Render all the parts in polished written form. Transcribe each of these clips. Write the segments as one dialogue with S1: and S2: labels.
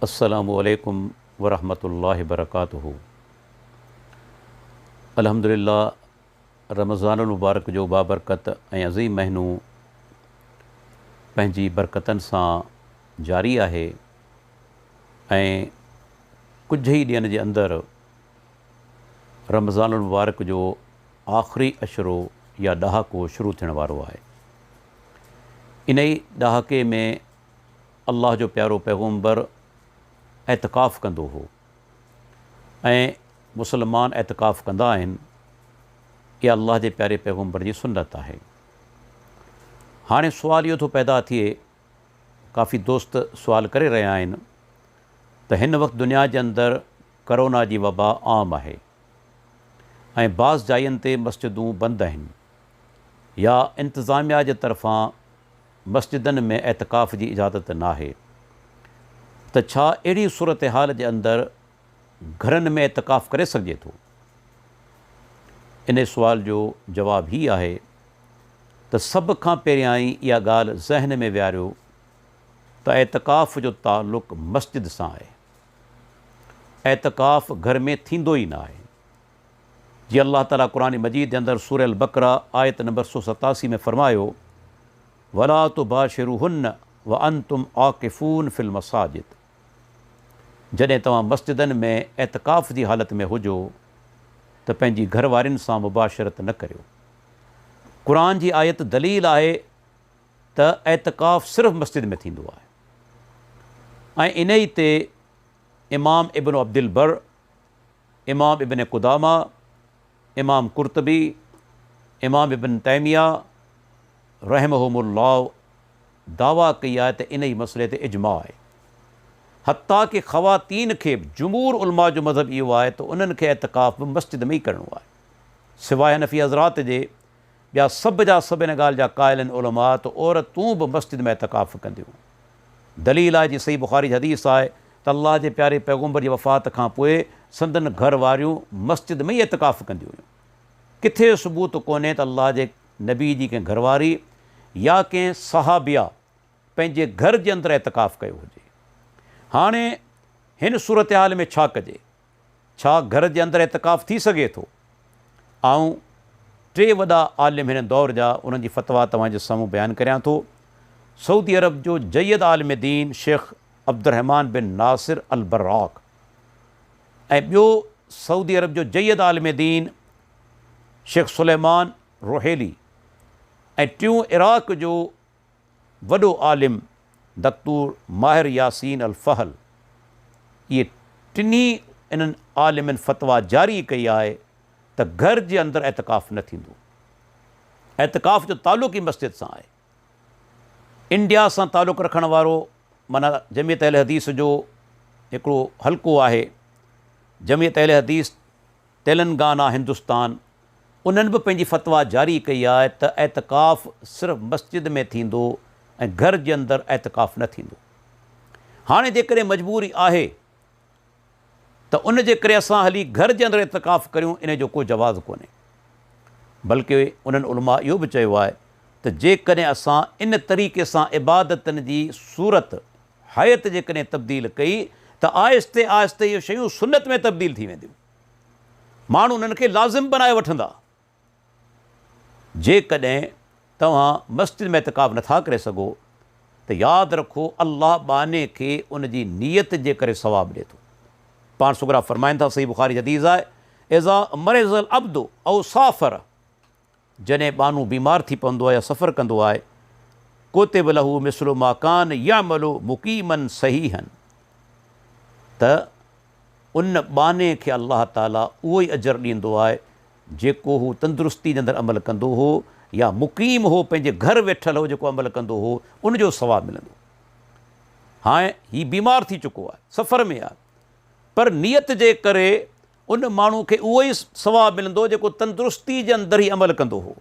S1: अस्सलामु अलैकुम वरहमतुल्लाहि वबरकातुहू। अल्हम्दुलिल्लाह, रमज़ानुल मुबारक जो बाबरकत ऐं अज़ीम महीनो पंहिंजी बरकतनि सां जारी आहे ऐं कुझु ई ॾींहंनि जे अंदरि रमज़ानुल मुबारक जो आख़िरी अशरो या ॾहाको शुरू थियण वारो आहे। इन ई ॾहाके में अल्लाह जो प्यारो पैगम्बर एतिकाफ़ कंदो हो ऐं मुसलमान एतिकाफ़ कंदा आहिनि। इहा अल्लाह जे प्यारे पैगम्बर जी सुन्नत आहे। हाणे सुवाल इहो थो पैदा थिए, काफ़ी दोस्त सुवाल करे रहिया आहिनि त हिन वक़्तु दुनिया जे अंदरि करोना जी वबा आम आहे ऐं बाज़ जायुनि ते मस्जिदूं बंदि आहिनि या इंतिज़ामिया जे तरफ़ां मस्जिदनि में एतिकाफ़ जी इजाज़त नाहे, त छा अहिड़ी सूरत हाल जे अंदरि घरनि में एतिकाफ़ करे सघिजे थो? इन सुवाल जो जवाबु हीअ आहे त सभ खां पहिरियां ई इहा ॻाल्हि ज़हन में विहारियो त एतिकाफ़ जो ताल्लुक़ु मस्जिद सां आहे। एतिकाफ़ घर में थींदो ई न आहे। जीअं अल्लाह ताला क़ुरान मजीद जे अंदरि सूरह अल बक़रा आयत नंबर 187 में फ़रमायो, वला तुबाशिरुहुन्न व अंतुम आकिफ़ून फ़िल मसाजिद। जॾहिं तव्हां मस्जिदनि में एतिकाफ़ जी हालत में हुजो त पंहिंजी घरवारियुनि सां मुबाशरत न करियो। क़ुरान जी आयत दलील आहे त एतिकाफ़ सिर्फ़ु मस्जिद में थींदो आहे ऐं इन ई ते इमाम इब्न अब्दुल बर, इमाम इब्न कुदामा, इमाम कुर्तबी, इमाम इब्न तैमिया रहमहुमुल्लाह दावा कई आहे त इन ई मसइले ते इजमा आहे। हत्ता कि ख़वातीन खे जुमूर उलमा जो मज़हब इहो आहे त उन्हनि खे एतिकाफ़ मस्जिद में ई करिणो आहे, सवाइ हनफ़ी हज़रात जे। ॿिया सभ जा सभु इन ॻाल्हि जा क़ाइल आहिनि उलमा त औरतूं बि मस्जिद में एतिकाफ़ कंदियूं। दलील आहे, जी सही बुख़ारी जी हदीस आहे त अल्लाह जे प्यारे पैगम्बर जी वफ़ात खां पोइ संदन घर वारियूं मस्जिद में ई एतिकाफ़ कंदियूं हुयूं। किथे सबूत कोन्हे त अल्लाह जे नबी जी कंहिं घरवारी या कंहिं सहाबिया पंहिंजे घर जे अंदरि एतिकाफ़ कयो हुजे। हाणे हिन सूरत हाल में छा कजे? छा घर जे अंदरि एतिकाफ़ थी सघे थो? ऐं टे वॾा आलिम हिन दौर जा, उन्हनि जी फ़तवा तव्हांजे साम्हूं बयानु करियां थो। सऊदी अरब जो जयद आलिम दीन शेख अब्दुर्रहमान बिन नासिर अल बर्राक ऐं ॿियो सऊदी अरब जो जयद आलिम दीन शेख सुलेमान रोहेली ऐं टियों इराक़ जो वॾो आलिम दक्तूर माहिर यासीन अल फहल, इहे टिनी इन्हनि आलिमनि फ़तवा जारी कई आहे त घर जे अंदरि एतिकाफ़ न थींदो। एतिकाफ़ जो ताल्लुक़ु ई मस्जिद सां आहे। इंडिया सां ताल्लुक़ु रखण वारो माना जमियत अहल हदीस जो हिकिड़ो हल्को आहे, जमियत अहल हदीस तेलंगाना हिंदुस्तान, उन्हनि बि पंहिंजी फ़तवा जारी कई आहे त एतिकाफ़ सिर्फ़ु मस्जिद में थींदो ऐं घर जे अंदरि एतिकाफ़ न थींदो। हाणे जेकॾहिं मजबूरी आहे त उन जे करे असां हली घर जे अंदरि एतिकाफ़ करियूं, इन जो को जवाज़ु कोन्हे। बल्कि उन्हनि उलमा इहो बि चयो आहे त जेकॾहिं असां इन तरीक़े सां इबादतनि जी सूरत हयत जेकॾहिं तब्दील कई त आहिस्ते आहिस्ते इहे शयूं सुन्नत में तब्दील थी वेंदियूं। माण्हू उन्हनि खे लाज़िम बनाए वठंदा। जेकॾहिं तव्हां मस्जिद में एतिकाफ़ नथा करे सघो त यादि रखो, अल्लाह बाने खे उन जी नीयत जे करे सवाबु ॾिए थो। पाण सुगरा फ़रमाइनि था, सही बुख़ारी हदीस आहे, इज़ा मरिज़ल अब्दु औ साफ़र, जॾहिं बानू बीमार थी पवंदो आहे या सफ़र कंदो आहे, कुतिब लहू मिस्लु मा कान यामलु मुक़ीमन सहीहन, त उन बाने खे अल्लाह ताला उहो ई अजर ॾींदो आहे जेको हू तंदुरुस्ती जे अंदरि अमल कंदो हो या मुक़ीम हो, पंहिंजे घर वेठल हो जेको अमल कंदो हो, उनजो सवाबु मिलंदो। हाणे हीउ बीमार थी चुको आहे, सफ़र में आहे, पर नियत जे करे उन माण्हू खे उहो ई सवाबु मिलंदो जेको तंदुरुस्ती जे अंदरि ई अमल कंदो हो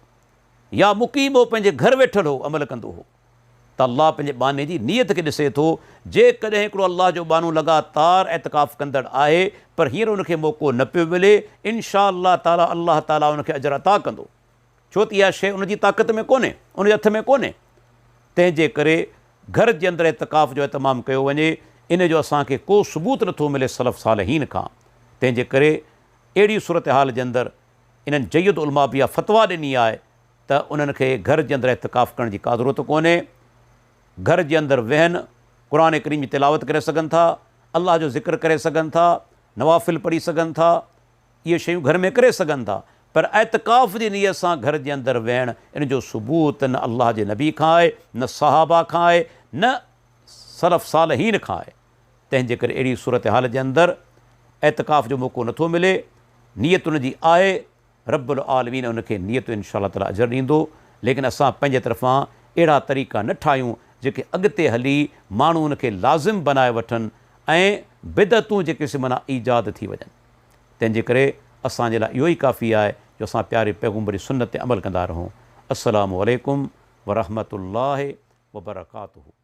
S1: या मुक़ीम हो, पंहिंजे घर वेठल हो, अमल कंदो हो। त अल्लाह पंहिंजे बाने जी नियत खे ॾिसे थो। जेकॾहिं हिकिड़ो अल्लाह जो बानो लगातार एतिकाफ़ कंदड़ आहे पर हींअर उनखे मौक़ो न पियो मिले, इनशा अल्लाह ताला अल्लाह ताला उनखे अजर अता कंदो। छो त इहा शइ उनजी ताक़त में कोन्हे, उनजे हथ में कोन्हे। तंहिंजे करे घर जे अंदरि एतिकाफ़ जो एतमामु कयो वञे। इन जो असांखे को सबूत नथो मिले सलफ़ सालहीन खां। तंहिंजे करे अहिड़ी सूरत हाल जे अंदरि इन्हनि जय्यद उलमा बि इहा फ़तवा ॾिनी आहे त उन्हनि खे घर जे अंदरि इतिकाफ़ करण जी का ज़रूरत कोन्हे। घर जे अंदरि वेहनि, क़ुर करीम जी तिलावत करे सघनि था, अलाह जो ज़िक्र करे सघनि था, नवाफ़िल पढ़ी सघनि था, इहे शयूं घर में करे सघनि था। पर एतिकाफ़ जी नीयत सां घर जे अंदरि वेहणु, इन जो सबूत न अलाह जे नबी खां आहे, न सहाबा खां आहे, न सलफ़ सालहीन खां आहे। तंहिंजे करे अहिड़ी सूरत हाल जे अंदरि एतिकाफ़ जो मौक़ो नथो मिले। नीयत उनजी आहे, रब्बुल आलमीन उनखे नियत इंशा अल्लाह ताला अजर ॾींदो। लेकिन असां पंहिंजे तरफ़ां अहिड़ा तरीक़ा न ठाहियूं जेके अॻिते हली माण्हू उनखे लाज़िम बनाए वठनि ऐं बिदतूं जेके माना ईजाद थी वञनि। तंहिंजे करे असांजे लाइ इहो ई काफ़ी आहे जो असां प्यारे पैगम्बर जी सुन्नत ते अमल कंदा रहूं। अस्सलामु अलैकुम वरहमतुल्लाहि वबरकातुहू।